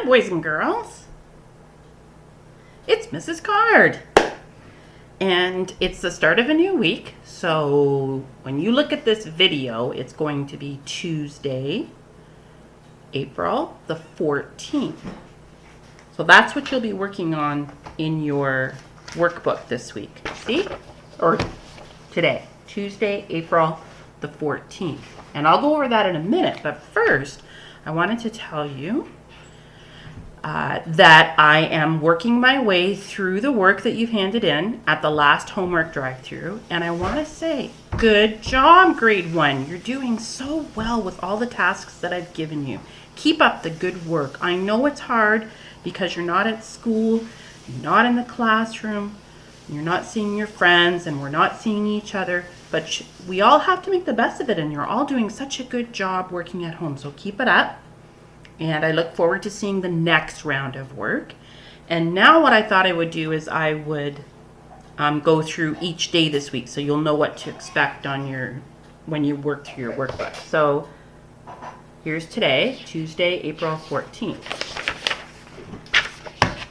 boys and girls. It's Mrs. Card. And it's the start of a new week. So when you look at this video, it's going to be Tuesday, April the 14th. So that's what you'll be working on in your workbook this week. See? Or today, Tuesday, April the 14th. And I'll go over that in a minute. But first, I wanted to tell you that I am working my way through the work that you've handed in at the last homework drive-through. And I want to say, good job, grade 1. You're doing so well with all the tasks that I've given you. Keep up the good work. I know it's hard because you're not at school, you're not in the classroom, you're not seeing your friends, and we're not seeing each other. But we all have to make the best of it, and you're all doing such a good job working at home. So keep it up. And I look forward to seeing the next round of work. And now what I thought I would do is I would go through each day this week so you'll know what to expect on when you work through your workbook. So here's today, Tuesday, April 14th.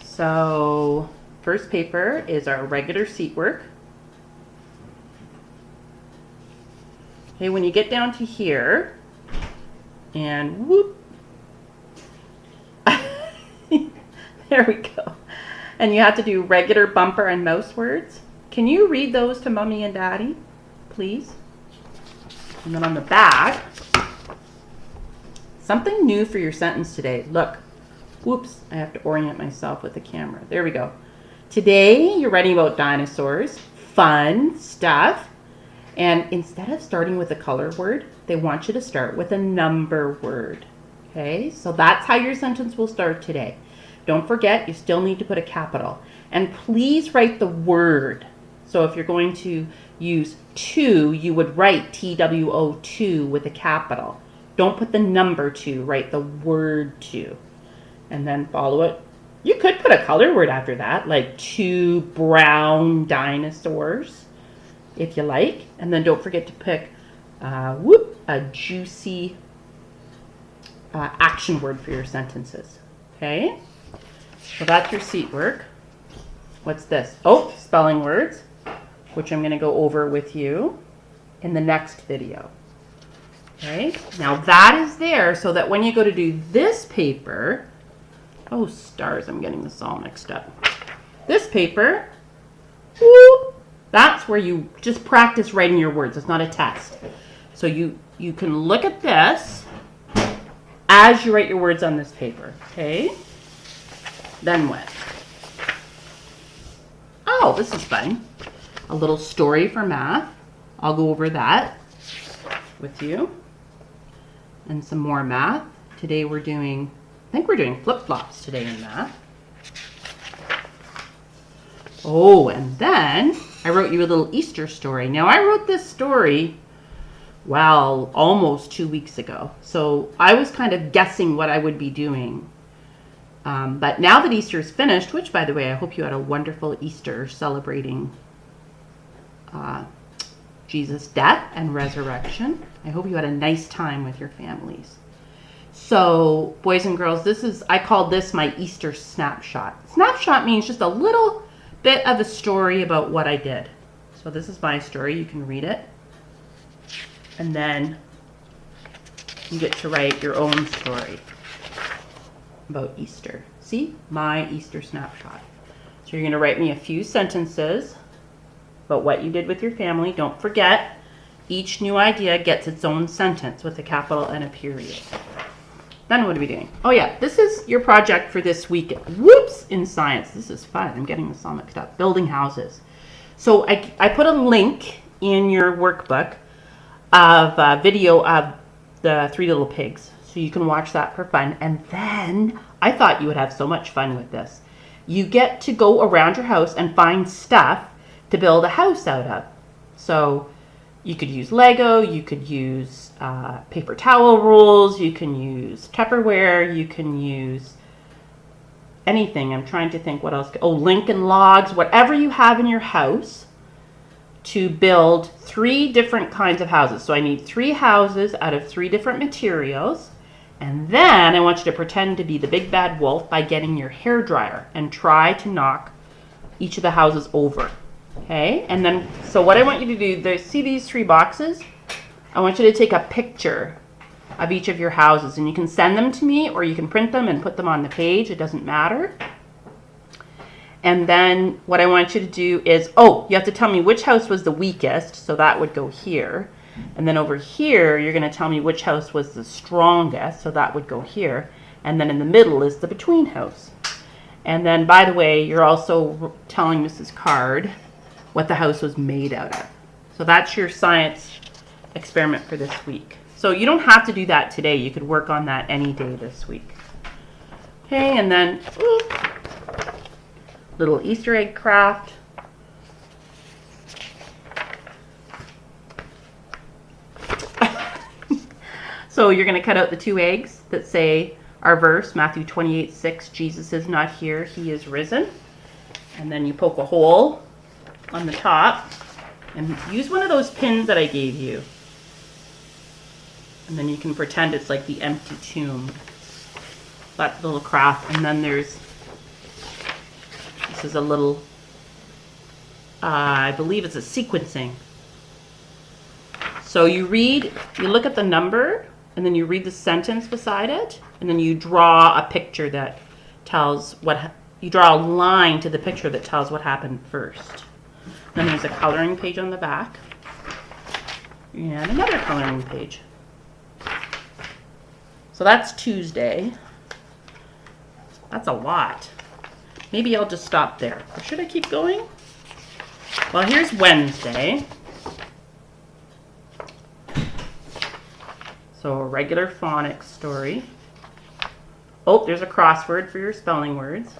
So first paper is our regular seat work. Okay, when you get down to here, and whoop, there we go. And you have to do regular bumper and mouse words. Can you read those to Mommy and Daddy, please? And then on the back, something new for your sentence today. Look, whoops, I have to orient myself with the camera. There we go. Today, you're writing about dinosaurs, fun stuff. And instead of starting with a color word, they want you to start with a number word. Okay, so that's how your sentence will start today. Don't forget, you still need to put a capital. And please write the word. So if you're going to use two, you would write TWO2 with a capital. Don't put the number 2, write the word 2. And then follow it. You could put a color word after that, like 2 brown dinosaurs, if you like. And then don't forget to pick a juicy action word for your sentences. Okay? So that's your seat work. What's this? Oh, spelling words, which I'm going to go over with you in the next video. Okay? Now that is there so that when you go to do this paper, oh stars, I'm getting this all mixed up. This paper, whoop, that's where you just practice writing your words. It's not a test. So you can look at this as you write your words on this paper. Okay? Then what? Oh, this is fun. A little story for math. I'll go over that with you. And some more math. Today I think we're doing flip-flops today in math. Oh, and then I wrote you a little Easter story. Now I wrote this story, well, almost 2 weeks ago. So I was kind of guessing what I would be doing. But now that Easter is finished, which, by the way, I hope you had a wonderful Easter celebrating Jesus' death and resurrection. I hope you had a nice time with your families. So, boys and girls, I called this my Easter snapshot. Snapshot means just a little bit of a story about what I did. So this is my story. You can read it. And then you get to write your own story about Easter. See? My Easter snapshot. So you're going to write me a few sentences about what you did with your family. Don't forget, each new idea gets its own sentence with a capital and a period. Then what are we doing? Oh yeah, this is your project for this week. Whoops, in science. This is fun. I'm getting this all mixed up. Building houses. So I put a link in your workbook of a video of the 3 Little Pigs. So you can watch that for fun. And then I thought you would have so much fun with this. You get to go around your house and find stuff to build a house out of. So you could use Lego, you could use paper towel rolls, you can use Tupperware, you can use anything. I'm trying to think what else. Oh, Lincoln Logs, whatever you have in your house to build 3 different kinds of houses. So I need 3 houses out of 3 different materials. And then I want you to pretend to be the big bad wolf by getting your hair dryer and try to knock each of the houses over. Okay? And then, so what I want you to do, see these 3 boxes? I want you to take a picture of each of your houses, and you can send them to me or you can print them and put them on the page. It doesn't matter. And then what I want you to do is, you have to tell me which house was the weakest, so that would go here. And then over here, you're going to tell me which house was the strongest, so that would go here. And then in the middle is the between house. And then, by the way, you're also telling Mrs. Card what the house was made out of. So that's your science experiment for this week. So you don't have to do that today. You could work on that any day this week. Okay, and then little Easter egg craft. So you're going to cut out the 2 eggs that say our verse, Matthew 28:6, Jesus is not here, he is risen. And then you poke a hole on the top and use one of those pins that I gave you. And then you can pretend it's like the empty tomb. That little craft. And then this is a little, I believe it's a sequencing. So you look at the number, and then you read the sentence beside it, and then you draw a picture that tells you draw a line to the picture that tells what happened first. Then there's a coloring page on the back, and another coloring page. So that's Tuesday. That's a lot. Maybe I'll just stop there. Or should I keep going? Well, here's Wednesday. So a regular phonics story. Oh, there's a crossword for your spelling words.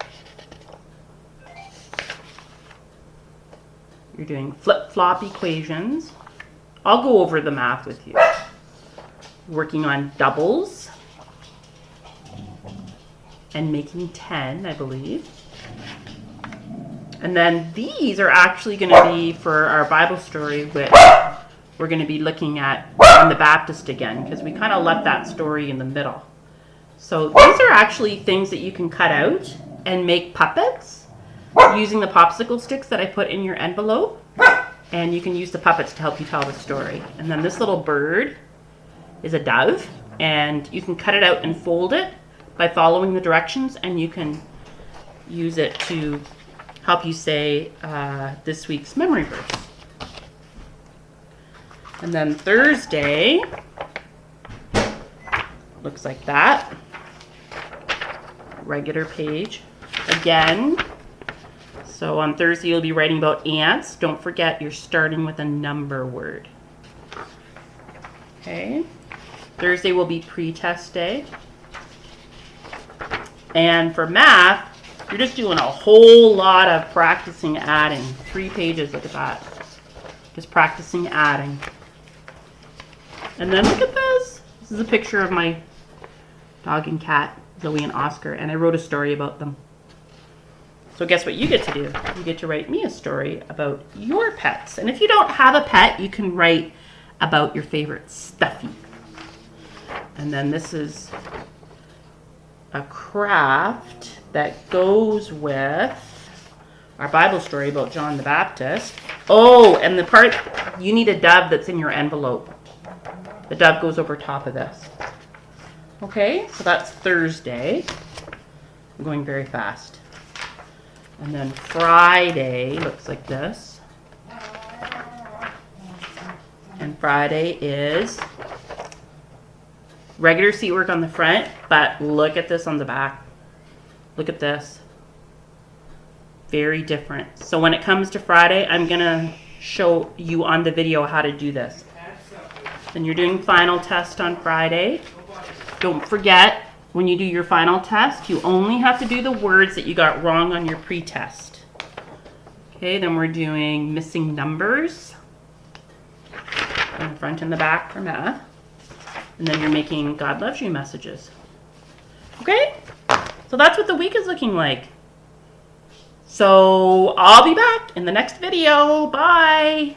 You're doing flip-flop equations. I'll go over the math with you. Working on doubles and making 10, I believe. And then these are actually going to be for our Bible story, which we're going to be looking at John the Baptist again, because we kind of left that story in the middle. So these are actually things that you can cut out and make puppets using the popsicle sticks that I put in your envelope. And you can use the puppets to help you tell the story. And then this little bird is a dove, and you can cut it out and fold it by following the directions, and you can use it to help you say this week's memory verse. And then Thursday looks like that. Regular page again. So on Thursday you'll be writing about ants. Don't forget you're starting with a number word. Okay. Thursday will be pre-test day. And for math, you're just doing a whole lot of practicing adding. 3 pages, look at that. Just practicing adding. And then look at this. This is a picture of my dog and cat, Zoe and Oscar, and I wrote a story about them. So guess what you get to do? You get to write me a story about your pets. And if you don't have a pet, you can write about your favorite stuffy. And then this is a craft that goes with our Bible story about John the Baptist. Oh, and the part, you need a dove that's in your envelope. The dove goes over top of this. Okay, so that's Thursday. I'm going very fast. And then Friday looks like this. And Friday is regular seat work on the front, but look at this on the back. Look at this. Very different. So when it comes to Friday, I'm going to show you on the video how to do this. Then you're doing final test on Friday. Don't forget, when you do your final test, you only have to do the words that you got wrong on your pre-test. Okay, then we're doing missing numbers in the front and the back for math. And then you're making God loves you messages. Okay? So that's what the week is looking like. So I'll be back in the next video. Bye.